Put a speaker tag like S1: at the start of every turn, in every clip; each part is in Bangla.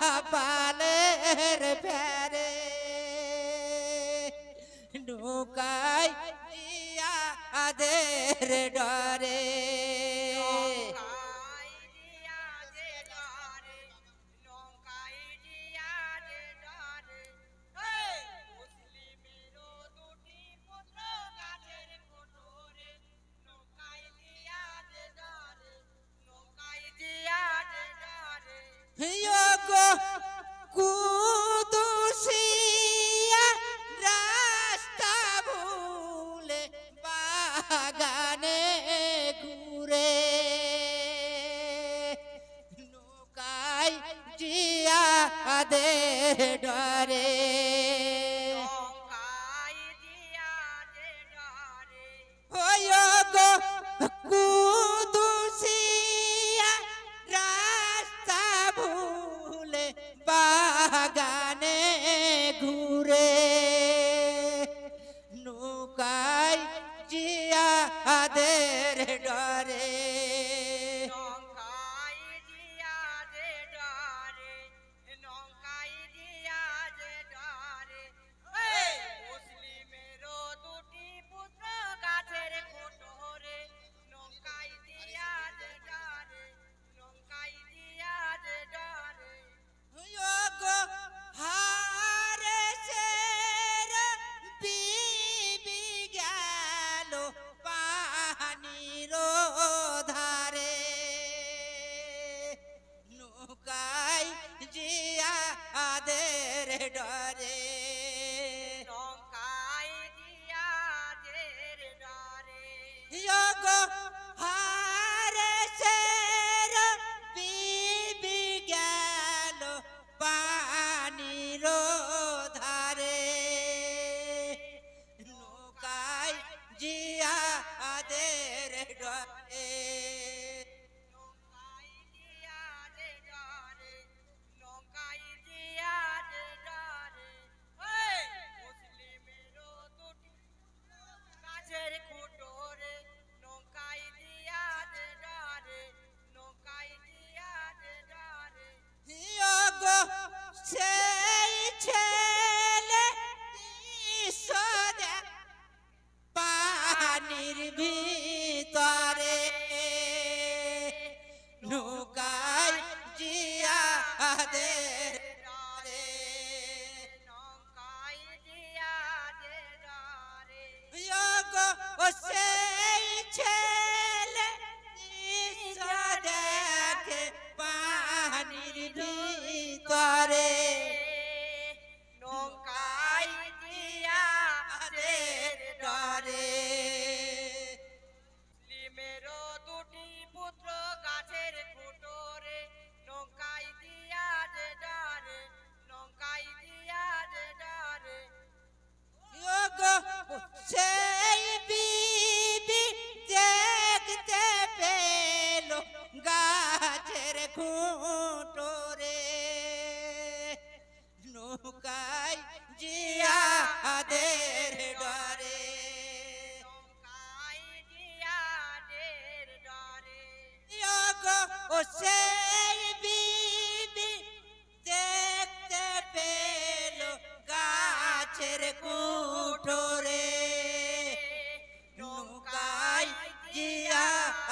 S1: পালের ফেরে নৌকায় দিয়া আদের ডরে কুদুসিয়া রাস্তা ভুলে বাগানে ঘুরে নৌকায় জিয়া আদের ডরে কুদুসিয়া রাস্তা ভুলে বাগানে ঘুরে নৌকায় জিয়া আদের ডরে ডরে নৌকায় দিয়া ডরে হারে সের বিবি গেল পানির ধারে নৌকায় জিয়া আদের ডরে সেই ছেলে পানির ভিতরে নৌকায় জিয়া আদের ডরে নৌকায় জিয়া ডরে সেই ছেলে দেখে পানির ভিতরে নৌকায় দিয়া আদের ডরে মুসলিমেরও দুটি পুত্র গাছের কুটোরে নৌকায় দিয়া ডরে নৌকায় দিয়া ডরে সেই বিবি দেখতে পেল গাছের খুঁটোরে নৌকায় জিয়া আদের ডরে নৌকায় জিয়া ডরে ও সেই বিবি দেখতে পেল গাছের কুটোরে নৌকায় জিয়া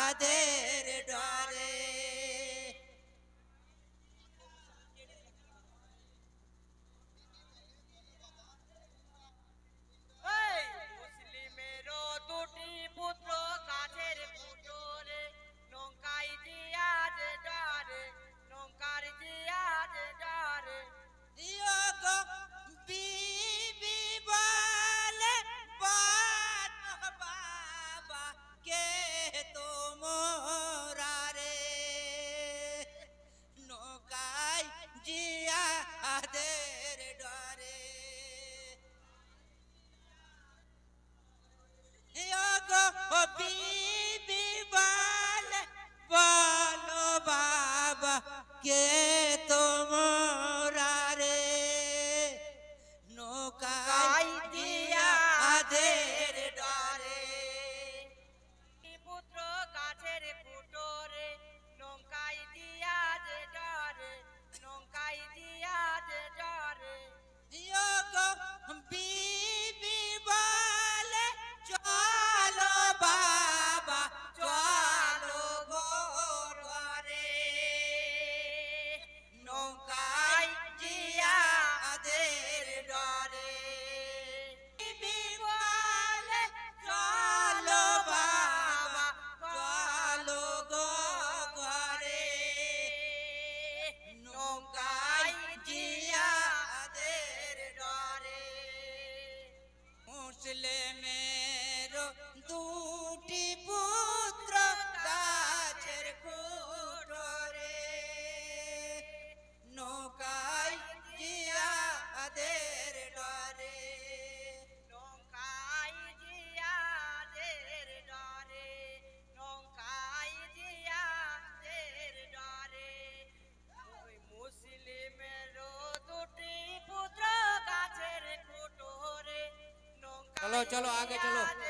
S1: আদের ডরে মুসলিমেরও দুটি পুত্র গাছের কুটোরে নৌকায় জিয়া ডরে নৌকার জিয়া ডরে বিবি বলে বাবা কে তোমরা রে নৌকায় জিয়া আদের ডরে বিবি বলে বলো বাবা কে তোমরা রে নৌকায় দিয়া আদের ডরে পুত্র গাছের কুটোরে নৌকায় দিয়া ডরে নৌকায়
S2: चलो चलो आगे चलो